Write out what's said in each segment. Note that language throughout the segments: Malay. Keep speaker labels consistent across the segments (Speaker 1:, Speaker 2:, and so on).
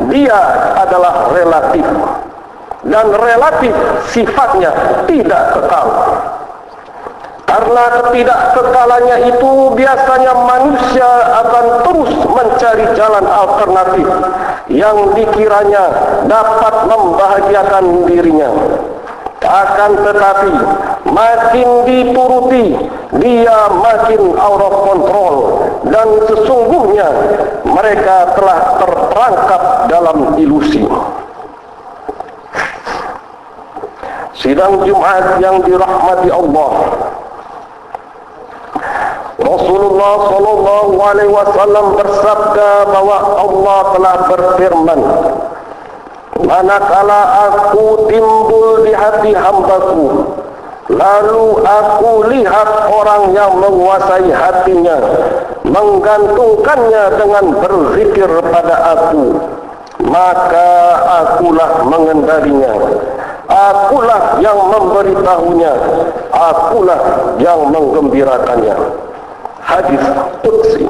Speaker 1: dia adalah relatif, dan relatif sifatnya tidak kekal. Karena ketidakkekalannya itu, biasanya manusia akan terus mencari jalan alternatif yang dikiranya dapat membahagiakan dirinya. Akan tetapi, makin dituruti, dia makin out of control, dan sesungguhnya mereka telah terperangkap dalam ilusi. Sidang Jumat yang dirahmati Allah, Rasulullah SAW bersabda bahwa Allah telah berfirman, manakala aku timbul di hati hambaku, lalu aku lihat orang yang menguasai hatinya, menggantungkannya dengan berzikir pada aku, maka akulah mengendalinya, akulah yang memberitahunya, akulah yang menggembirakannya. Hadis Qudsi.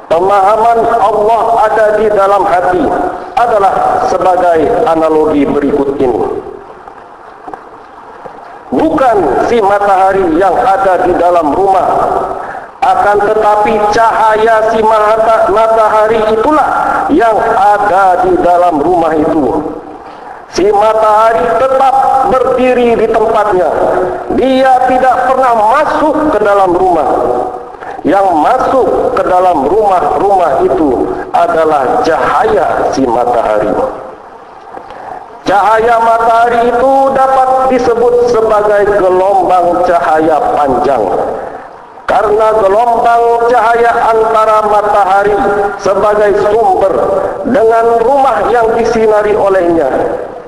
Speaker 1: Pemahaman Allah ada di dalam hati adalah sebagai analogi berikut ini. Bukan si matahari yang ada di dalam rumah, akan tetapi cahaya si matahari itulah yang ada di dalam rumah itu. Si matahari tetap berdiri di tempatnya, dia tidak pernah masuk ke dalam rumah. Yang masuk ke dalam rumah itu adalah cahaya si matahari. Cahaya matahari itu dapat disebut sebagai gelombang cahaya panjang, karena gelombang cahaya antara matahari sebagai sumber dengan rumah yang disinari olehnya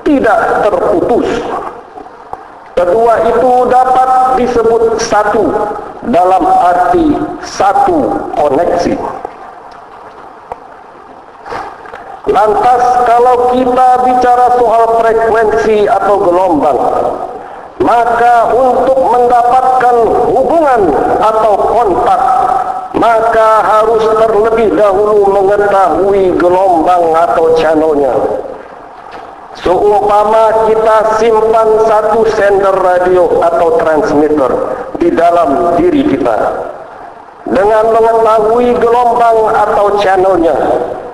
Speaker 1: tidak terputus. Kedua itu dapat disebut satu, dalam arti satu koneksi. Lantas kalau kita bicara soal frekuensi atau gelombang, maka untuk mendapatkan hubungan atau kontak, maka harus terlebih dahulu mengetahui gelombang atau channelnya. Seumpama kita simpan satu sender radio atau transmitter di dalam diri kita, dengan mengetahui gelombang atau channelnya,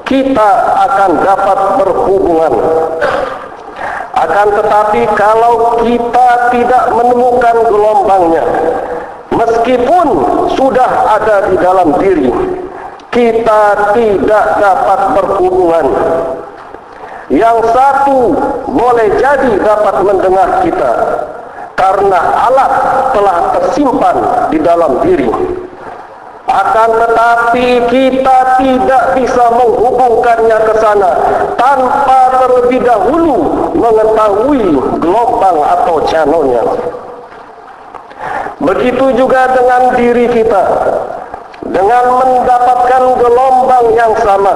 Speaker 1: kita akan dapat berhubungan. Akan tetapi kalau kita tidak menemukan gelombangnya, meskipun sudah ada di dalam diri, kita tidak dapat berhubungan. Yang satu boleh jadi dapat mendengar kita, karena alat telah tersimpan di dalam diri. Akan tetapi kita tidak bisa menghubungkannya ke sana tanpa terlebih dahulu mengetahui gelombang atau channelnya. Begitu juga dengan diri kita. Dengan mendapatkan gelombang yang sama,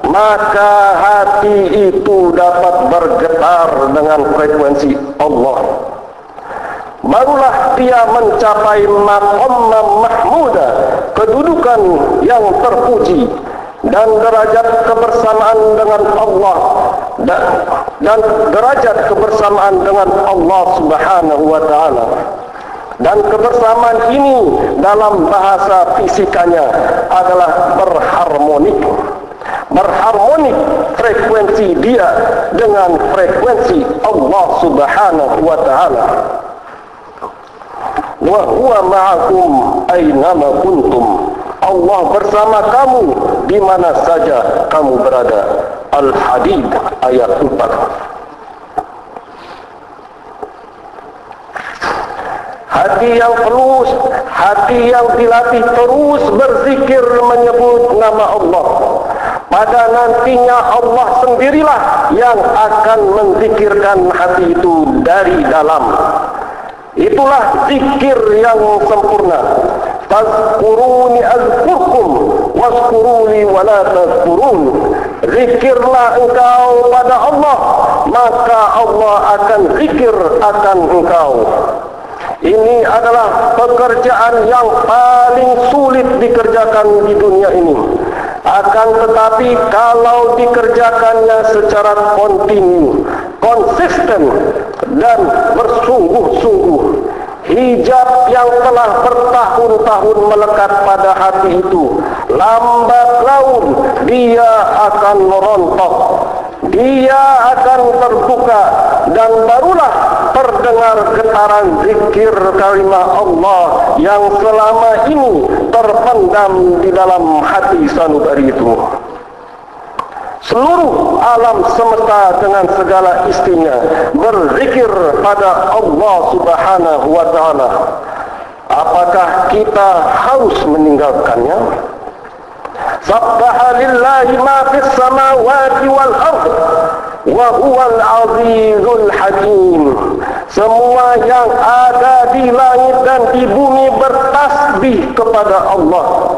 Speaker 1: maka hati itu dapat bergetar dengan frekuensi Allah. Barulah dia mencapai maqam mahmuda, kedudukan yang terpuji, dan derajat kebersamaan dengan Allah, dan derajat kebersamaan dengan Allah Subhanahu wa Ta'ala. Dan kebersamaan ini dalam bahasa fisikanya adalah berharmonik. Berharmonik frekuensi dia dengan frekuensi Allah Subhanahu wa Ta'ala. Wa huwa ma'akum aynama kuntum. Allah bersama kamu di mana saja kamu berada. Al-Hadid ayat 4. Hati yang pelus, hati yang dilatih terus berzikir menyebut nama Allah. Pada nantinya Allah sendirilah yang akan menzikirkan hati itu dari dalam. Itulah zikir yang sempurna. Fazkuruni azkurkum wazkuruni wala tazkurun. Zikirlah engkau pada Allah, maka Allah akan zikir akan engkau. Ini adalah pekerjaan yang paling sulit dikerjakan di dunia ini. Akan tetapi kalau dikerjakannya secara kontinu, konsisten dan bersungguh-sungguh, hijab yang telah bertahun-tahun melekat pada hati itu lambat laun dia akan merontok, dia akan terbuka, dan barulah terdengar getaran zikir kalimat Allah yang selama ini terpendam di dalam hati sanubari itu. Seluruh alam semesta dengan segala isinya berzikir pada Allah Subhanahu wa Ta'ala. Apakah kita harus meninggalkannya? Sabbaha lillahi ma fis samawati wal ardh wa huwal azizul hakim. Semua yang ada di langit dan di bumi bertasbih kepada Allah,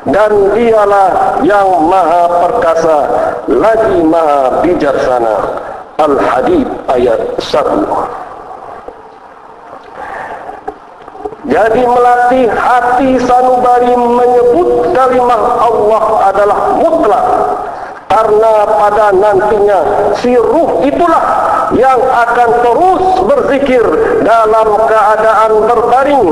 Speaker 1: dan dialah yang maha perkasa lagi maha bijaksana. Al-Hadid ayat 1. Jadi melatih hati sanubari menyebut kalimat Allah adalah mutlak, karena pada nantinya si ruh itulah yang akan terus berzikir dalam keadaan berbaring,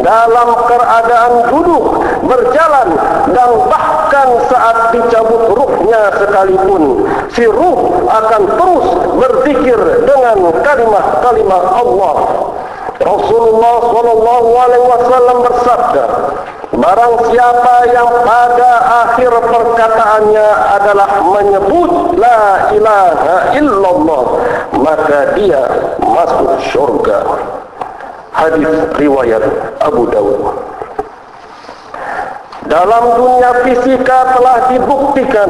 Speaker 1: dalam keadaan duduk, berjalan, dan bahkan saat dicabut ruhnya sekalipun, si ruh akan terus berzikir dengan kalimat-kalimat Allah. Rasulullah SAW bersabda, barang siapa yang pada akhir perkataannya adalah menyebut la ilaha illallah, maka dia masuk syurga. Hadis riwayat Abu Dawud. Dalam dunia fisika telah dibuktikan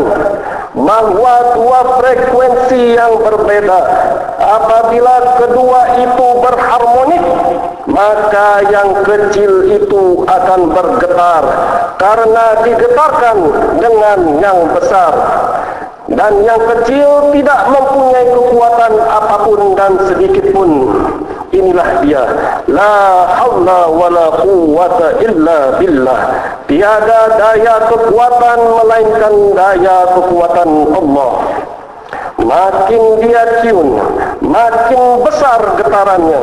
Speaker 1: bahwa dua frekuensi yang berbeda, apabila kedua itu berharmonik, maka yang kecil itu akan bergetar karena digetarkan dengan yang besar, dan yang kecil tidak mempunyai kekuatan apapun dan sedikit pun. Inilah dia, la haula wala quwwata illa billah. Tiada daya kekuatan melainkan daya kekuatan Allah. Makin dia cium, makin besar getarannya.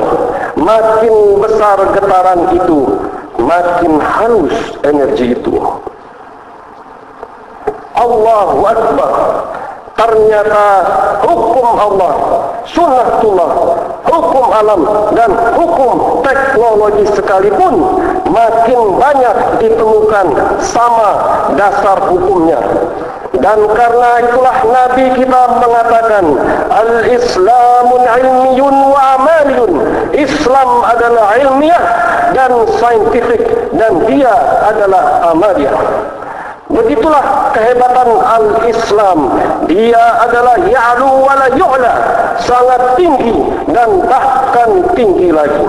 Speaker 1: Makin besar getaran itu, makin halus energi itu. Allahu Akbar. Ternyata hukum Allah, sunnatullah, hukum alam, dan hukum teknologi sekalipun makin banyak ditemukan sama dasar hukumnya. Dan karena itulah Nabi kita mengatakan, al-Islamun ilmiyun wa amaliyun. Islam adalah ilmiah dan saintifik, dan dia adalah amaliyah. Begitulah kehebatan al-Islam. Dia adalah ya'lu wa la yu'la, sangat tinggi dan bahkan tinggi lagi.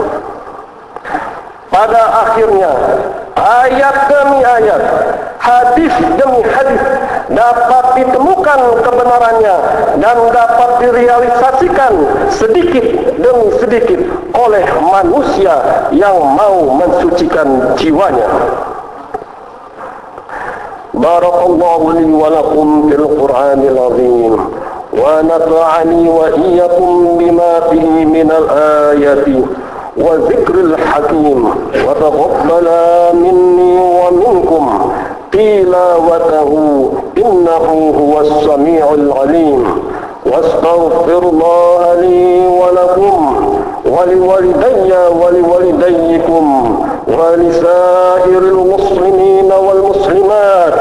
Speaker 1: Pada akhirnya, ayat demi ayat, hadis demi hadis dapat ditemukan kebenarannya dan dapat direalisasikan sedikit demi sedikit oleh manusia yang mau mensucikan jiwanya. Barakallahu li wa lakum fil Qur'anil azim, wa nafa'ani wa iyyakum bima fihi minal ayati wa dzikril hakim, wa taqabbala minni wa minkum tilawatahu innahu huwas sami'ul alim. Wastaghfirullaha li wa lakum wa liwalidayya wa liwalidayyikum wa lisairil muslimina wal muslimat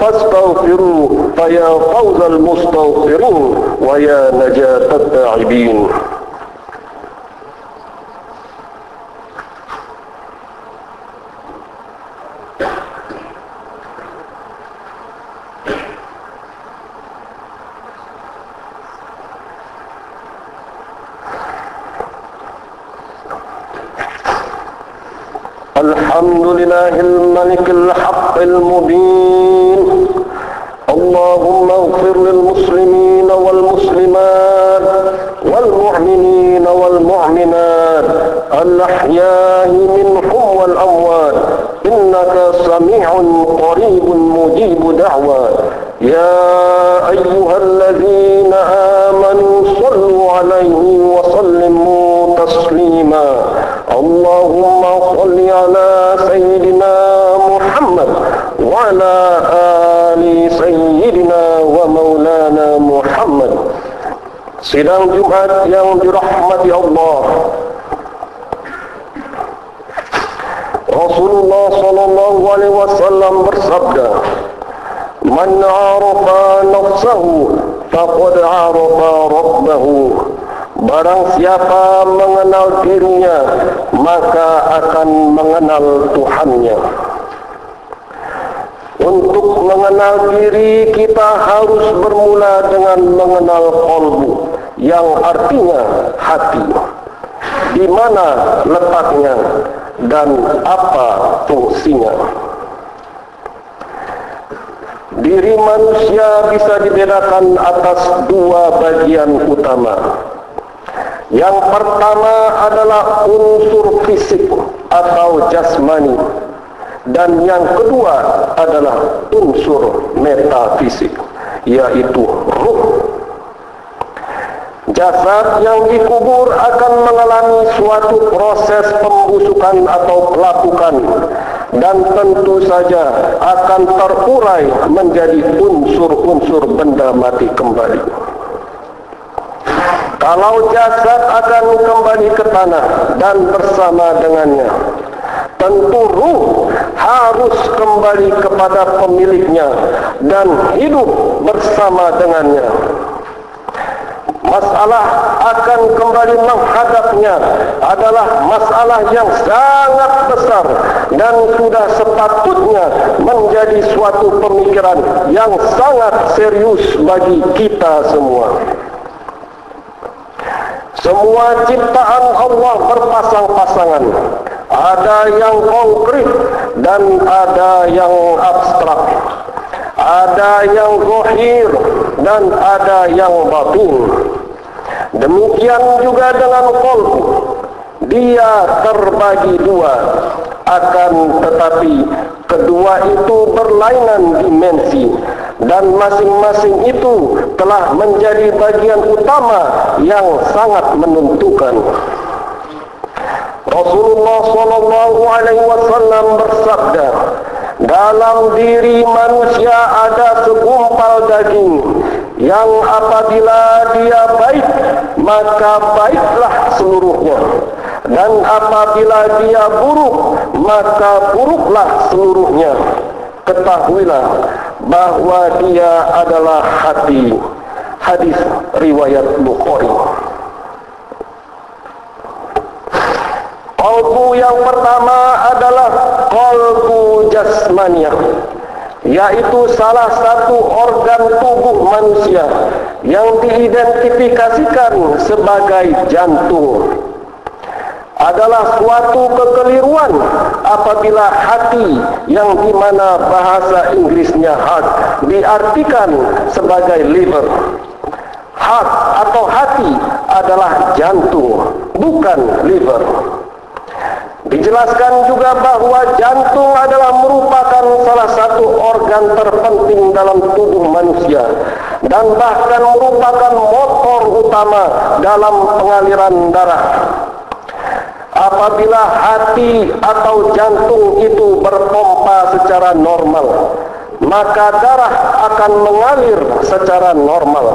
Speaker 1: fastaghfiru fa ya fawzal mustaghfirin wa ya najatat ta'ibin. الحمد لله الملك الحق المبين. اللهم اغفر للمسلمين والمسلمات والمؤمنين والمؤمنات الأحياء منهم والأموات إنك سميع قريب مجيب دعوات. يا أيها الذين آمنوا صلوا عليه وسلموا تسليما اللهم صل على سيدنا محمد وعلى آل سيدنا ومولانا Muhammad. Sidang Jumat yang dirahmati Allah, Rasulullah sallallahu alaihi wasallam bersabda, "Man 'arafa nafsahu faqad 'arafa rabbahu." Barang siapa mengenal dirinya, maka akan mengenal Tuhannya. Untuk mengenal diri, kita harus bermula dengan mengenal qalbu, yang artinya hati. Di mana letaknya dan apa fungsinya. Diri manusia bisa dibedakan atas dua bagian utama. Yang pertama adalah unsur fisik atau jasmani, dan yang kedua adalah unsur metafisik, yaitu ruh. Jasad yang dikubur akan mengalami suatu proses pembusukan atau pelapukan, dan tentu saja akan terurai menjadi unsur-unsur benda mati kembali. Kalau jasad akan kembali ke tanah dan bersama dengannya, tentu ruh harus kembali kepada pemiliknya dan hidup bersama dengannya. Masalah akan kembali menghadapnya adalah masalah yang sangat besar dan sudah sepatutnya menjadi suatu pemikiran yang sangat serius bagi kita semua. Semua ciptaan Allah berpasang-pasangan. Ada yang konkret dan ada yang abstrak. Ada yang zahir dan ada yang batin. Demikian juga dengan qalbu. Dia terbagi dua, akan tetapi kedua itu berlainan dimensi, dan masing-masing itu telah menjadi bagian utama yang sangat menentukan. Rasulullah sallallahu alaihi wasallam bersabda, dalam diri manusia ada segumpal daging yang apabila dia baik, maka baiklah seluruhnya, dan apabila dia buruk, maka buruklah seluruhnya. Ketahuilah bahwa dia adalah hati. Hadis riwayat Bukhari. Qalbu yang pertama adalah qalbu jasmaniyah, yaitu salah satu organ tubuh manusia yang diidentifikasikan sebagai jantung. Adalah suatu kekeliruan apabila hati, yang dimana bahasa Inggrisnya heart, diartikan sebagai liver. Heart atau hati adalah jantung, bukan liver. Dijelaskan juga bahwa jantung adalah merupakan salah satu organ terpenting dalam tubuh manusia, dan bahkan merupakan motor utama dalam pengaliran darah. Apabila hati atau jantung itu berpompa secara normal, maka darah akan mengalir secara normal.